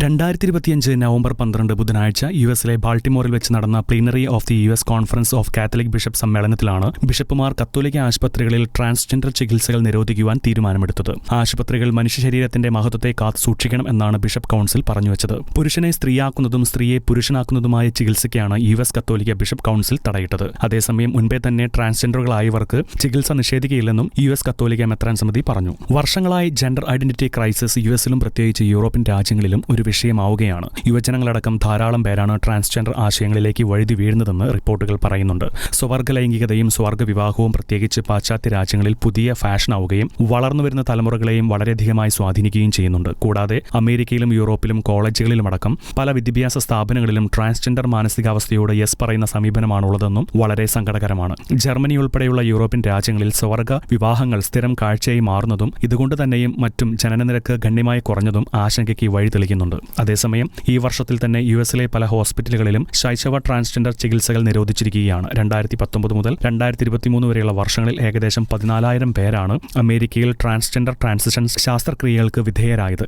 2025 November 12 ബുധനാഴ്ച യുഎസിലെ ബാൾട്ടിമോറിൽ വെച്ച് നടന്ന plenary of the US conference of Catholic bishop സമ്മേളനത്തിലാണ് ബിഷപ്പുമാർ കത്തോലിക്ക ആശുപത്രികളിൽ ട്രാൻസ്ജെൻഡർ ചികിത്സകൾ നിരോധിക്കുവാൻ തീരുമാനമെടുത്തത്. ആശുപത്രികൾ മനുഷ്യ ശരീരത്തിന്റെ മഹത്വത്തെ കാത്തു സൂക്ഷിക്കണം എന്നാണ് ബിഷപ്പ് കൗൺസിൽ പറഞ്ഞുവച്ചത്. പുരുഷനെ സ്ത്രീയാക്കുന്നതും സ്ത്രീയെ പുരുഷനാക്കുന്നതുമായ ചികിത്സയ്ക്കാണ് യുഎസ് കത്തോലിക്ക ബിഷപ്പ് കൗൺസിൽ തടയിട്ടത്. അതേസമയം മുൻപേ തന്നെ ട്രാൻസ്ജെൻഡറുകളായവർക്ക് ചികിത്സ നിഷേധിക്കുകയില്ലെന്നും യുഎസ് കത്തോലിക്ക മെത്രാൻ സമിതി പറഞ്ഞു. വർഷങ്ങളായി ജെൻഡർ ഐഡന്റിറ്റി ക്രൈസിസ് യുഎസിലും പ്രത്യേകിച്ച് യൂറോപ്യൻ രാജ്യങ്ങളിലും ഒരു വിഷയമാവുകയാണ്. യുവജനങ്ങളടക്കം ധാരാളം പേരാണ് ട്രാൻസ്ജെൻഡർ ആശയങ്ങളിലേക്ക് വഴുതി വീഴുന്നതെന്ന് റിപ്പോർട്ടുകൾ പറയുന്നുണ്ട്. സ്വവർഗ ലൈംഗികതയും സ്വർഗ വിവാഹവും പ്രത്യേകിച്ച് പാശ്ചാത്യ രാജ്യങ്ങളിൽ പുതിയ ഫാഷനാവുകയും വളർന്നുവരുന്ന തലമുറകളെയും വളരെയധികമായി സ്വാധീനിക്കുകയും ചെയ്യുന്നുണ്ട്. കൂടാതെ അമേരിക്കയിലും യൂറോപ്പിലും കോളേജുകളിലുമടക്കം പല വിദ്യാഭ്യാസ സ്ഥാപനങ്ങളിലും ട്രാൻസ്ജെൻഡർ മാനസികാവസ്ഥയോട് യെസ് പറയുന്ന സമീപനമാണുള്ളതെന്നും വളരെ സങ്കടകരമാണ്. ജർമ്മനി ഉൾപ്പെടെയുള്ള യൂറോപ്യൻ രാജ്യങ്ങളിൽ സ്വർഗ വിവാഹങ്ങൾ സ്ഥിരം കാഴ്ചയായി മാറുന്നതും ഇതുകൊണ്ട് തന്നെയും മറ്റും ജനനനിരക്ക് ഗണ്യമായി കുറഞ്ഞതും ആശങ്കയ്ക്ക് വഴിതെളിക്കുന്നുണ്ട്. അതേസമയം ഈ വർഷത്തിൽ തന്നെ യുഎസിലെ പല ഹോസ്പിറ്റലുകളിലും ശൈശവ ട്രാൻസ്ജെൻഡർ ചികിത്സകൾ നിരോധിച്ചിരിക്കുകയാണ്. 2019 മുതൽ 2023 വരെയുള്ള വർഷങ്ങളിൽ ഏകദേശം 14,000 പേരാണ് അമേരിക്കയിൽ ട്രാൻസ്ജെൻഡർ ട്രാൻസിഷൻ ശസ്ത്രക്രിയകൾക്ക് വിധേയരായത്.